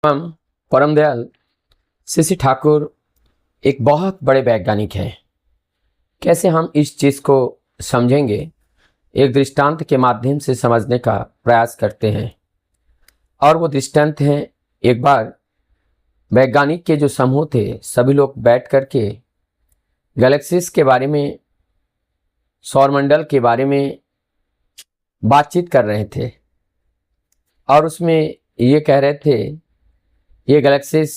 हम परम दयाल सीसी ठाकुर एक बहुत बड़े वैज्ञानिक हैं। कैसे हम इस चीज़ को समझेंगे, एक दृष्टांत के माध्यम से समझने का प्रयास करते हैं। और वो दृष्टांत हैं, एक बार वैज्ञानिक के जो समूह थे सभी लोग बैठ कर के गैलेक्सीज के बारे में, सौरमंडल के बारे में बातचीत कर रहे थे। और उसमें ये कह रहे थे ये गैलेक्सीज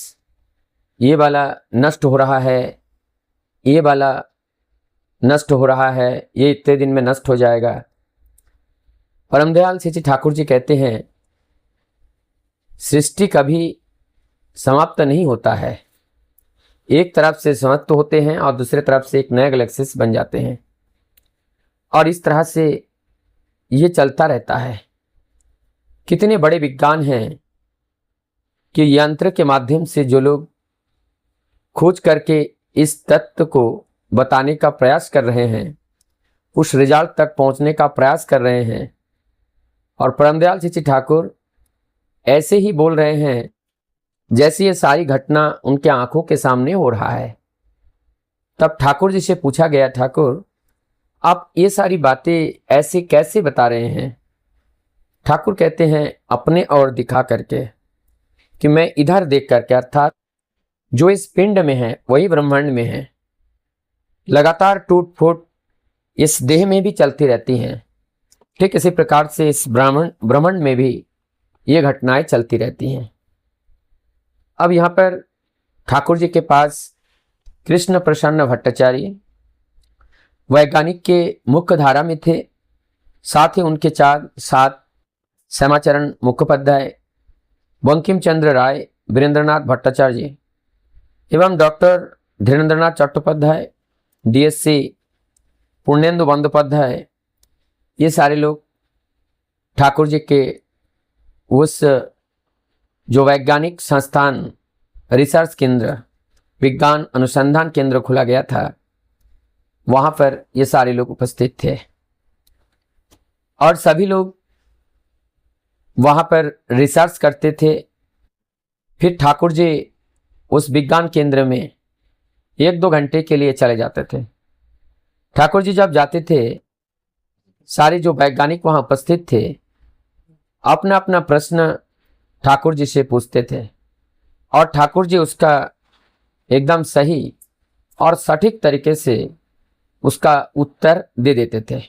ये वाला नष्ट हो रहा है, ये वाला नष्ट हो रहा है, ये इतने दिन में नष्ट हो जाएगा। परमदयाल सीसी ठाकुर जी कहते हैं सृष्टि कभी समाप्त नहीं होता है। एक तरफ से समाप्त होते हैं और दूसरे तरफ से एक नए गैलेक्सीज बन जाते हैं, और इस तरह से ये चलता रहता है। कितने बड़े विज्ञान हैं कि यंत्र के माध्यम से जो लोग खोज करके इस तत्व को बताने का प्रयास कर रहे हैं, उस रिजल्ट तक पहुंचने का प्रयास कर रहे हैं। और परमदयाल सीसी ठाकुर ऐसे ही बोल रहे हैं जैसे ये सारी घटना उनके आंखों के सामने हो रहा है। तब ठाकुर जी से पूछा गया, ठाकुर आप ये सारी बातें ऐसे कैसे बता रहे हैं? ठाकुर कहते हैं अपने और दिखा करके कि मैं इधर देख करके, अर्थात जो इस पिंड में है वही ब्रह्मांड में है। लगातार टूट फूट इस देह में भी चलती रहती हैं। ठीक इसी प्रकार से इस ब्रह्मांड में भी ये घटनाएं चलती रहती हैं। अब यहाँ पर ठाकुर जी के पास कृष्ण प्रसन्न भट्टाचार्य वैज्ञानिक के मुख्य धारा में थे। साथ ही उनके साथ श्यामाचरण मुखोपाध्याय, बंकिम चंद्र राय, वीरेंद्रनाथ भट्टाचार्य एवं डॉक्टर धीरेन्द्रनाथ चट्टोपाध्याय, डीएससी पूर्णेंदु बंदोपाध्याय, ये सारे लोग ठाकुर जी के उस जो वैज्ञानिक संस्थान रिसर्च केंद्र, विज्ञान अनुसंधान केंद्र खुला गया था, वहाँ पर ये सारे लोग उपस्थित थे। और सभी लोग वहाँ पर रिसर्च करते थे। फिर ठाकुर जी उस विज्ञान केंद्र में 1-2 घंटे के लिए चले जाते थे। ठाकुर जी जब जाते थे, सारे जो वैज्ञानिक वहाँ उपस्थित थे अपना अपना प्रश्न ठाकुर जी से पूछते थे, और ठाकुर जी उसका एकदम सही और सटीक तरीके से उसका उत्तर दे देते थे।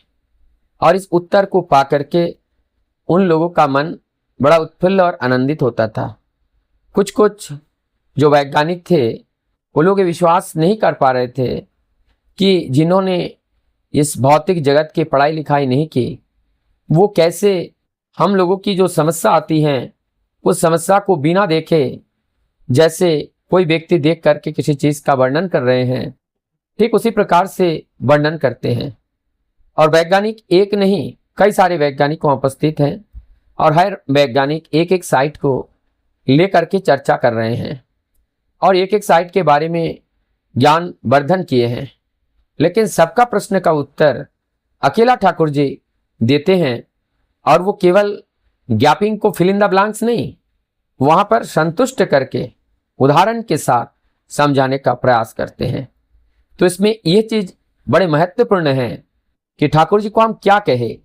और इस उत्तर को पा करके उन लोगों का मन बड़ा उत्फुल्ल और आनंदित होता था। कुछ जो वैज्ञानिक थे वो लोग ये विश्वास नहीं कर पा रहे थे कि जिन्होंने इस भौतिक जगत की पढ़ाई लिखाई नहीं की, वो कैसे हम लोगों की जो समस्या आती हैं उस समस्या को बिना देखे, जैसे कोई व्यक्ति देख करके किसी चीज़ का वर्णन कर रहे हैं, ठीक उसी प्रकार से वर्णन करते हैं। और वैज्ञानिक एक नहीं, कई सारे वैज्ञानिक वहाँ उपस्थित हैं, और हर वैज्ञानिक एक एक साइट को लेकर के चर्चा कर रहे हैं और एक एक साइट के बारे में ज्ञान वर्धन किए हैं। लेकिन सबका प्रश्न का उत्तर अकेला ठाकुर जी देते हैं, और वो केवल गैपिंग को फिल इन द ब्लैंक्स नहीं, वहाँ पर संतुष्ट करके उदाहरण के साथ समझाने का प्रयास करते हैं। तो इसमें यह चीज़ बड़े महत्वपूर्ण है कि ठाकुर जी को हम क्या कहें।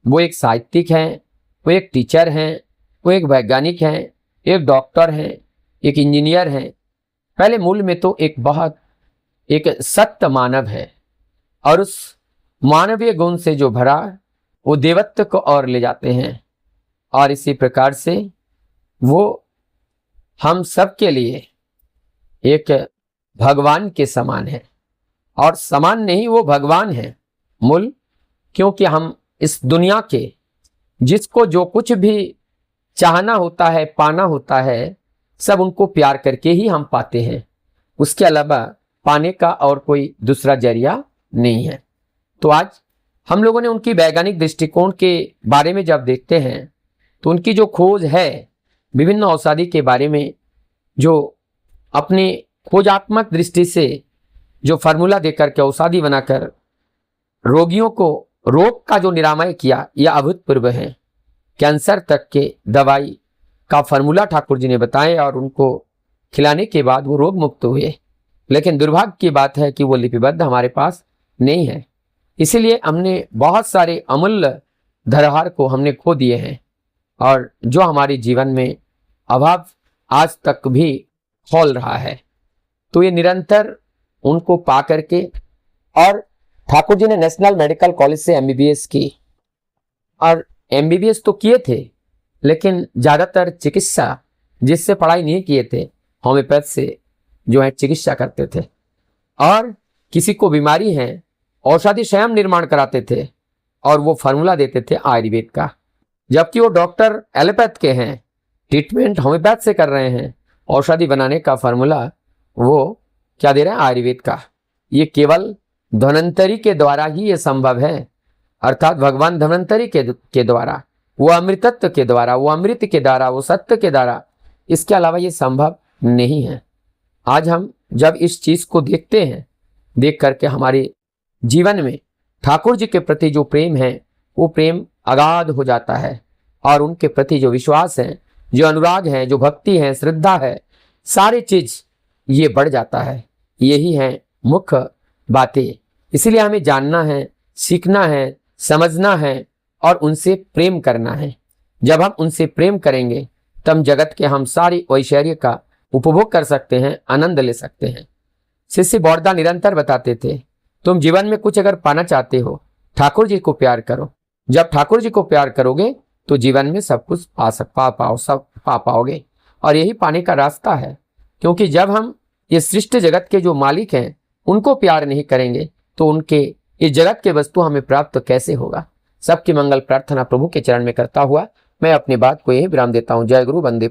वो एक साहित्यिक हैं, वो एक टीचर हैं, वो एक वैज्ञानिक हैं, एक डॉक्टर हैं, एक इंजीनियर हैं। पहले मूल में तो एक सत्य मानव है, और उस मानवीय गुण से जो भरा वो देवत्व को और ले जाते हैं। और इसी प्रकार से वो हम सब के लिए एक भगवान के समान है, और समान नहीं, वो भगवान है मूल। क्योंकि हम इस दुनिया के जिसको जो कुछ भी चाहना होता है, पाना होता है, सब उनको प्यार करके ही हम पाते हैं। उसके अलावा पाने का और कोई दूसरा जरिया नहीं है। तो आज हम लोगों ने उनकी वैज्ञानिक दृष्टिकोण के बारे में जब देखते हैं, तो उनकी जो खोज है विभिन्न औषधि के बारे में, जो अपने खोजात्मक दृष्टि से जो फार्मूला देकर के औषधि बनाकर रोगियों को रोग का जो निरामय किया, यह अभूतपूर्व है। कैंसर तक के दवाई का फॉर्मूला ठाकुर जी ने बताए और उनको खिलाने के बाद वो रोग मुक्त हुए। लेकिन दुर्भाग्य की बात है कि वो लिपिबद्ध हमारे पास नहीं है। इसीलिए हमने बहुत सारे अमूल्य धरोहर को हमने खो दिए हैं और जो हमारे जीवन में अभाव आज तक भी खोल रहा है। तो ये निरंतर उनको पा करके, और ठाकुर जी ने नेशनल मेडिकल कॉलेज से एमबीबीएस की, और एमबीबीएस तो किए थे लेकिन ज़्यादातर चिकित्सा जिससे पढ़ाई नहीं किए थे, होम्योपैथ से जो है चिकित्सा करते थे, और किसी को बीमारी है औषधि स्वयं निर्माण कराते थे और वो फार्मूला देते थे आयुर्वेद का, जबकि वो डॉक्टर एलोपैथ के हैं, ट्रीटमेंट होम्योपैथ से कर रहे हैं, औषधि बनाने का फार्मूला वो क्या दे रहे हैं, आयुर्वेद का। ये केवल धन्वंतरी के द्वारा ही ये संभव है, अर्थात भगवान धन्वंतरी के द्वारा, वो अमृतत्व के द्वारा, वो अमृत के द्वारा, वो सत्य के द्वारा, इसके अलावा ये संभव नहीं है। आज हम जब इस चीज को देखते हैं, देख करके हमारे जीवन में ठाकुर जी के प्रति जो प्रेम है वो प्रेम अगाध हो जाता है, और उनके प्रति जो विश्वास है, जो अनुराग है, जो भक्ति है, श्रद्धा है, सारी चीज ये बढ़ जाता है। यही है मुख्य बातें। इसीलिए हमें जानना है, सीखना है, समझना है और उनसे प्रेम करना है। जब हम उनसे प्रेम करेंगे तब जगत के हम सारी ऐश्वर्य का उपभोग कर सकते हैं, आनंद ले सकते हैं। शिष्य बौरदा निरंतर बताते थे, तुम जीवन में कुछ अगर पाना चाहते हो, ठाकुर जी को प्यार करो। जब ठाकुर जी को प्यार करोगे तो जीवन में सब कुछ सब पा पाओगे, और यही पाने का रास्ता है। क्योंकि जब हम ये सृष्टि जगत के जो मालिक हैं उनको प्यार नहीं करेंगे तो उनके इस जगत के वस्तु हमें प्राप्त कैसे होगा। सबकी मंगल प्रार्थना प्रभु के चरण में करता हुआ मैं अपनी बात को यही विराम देता हूँ। जय गुरु, वंदे।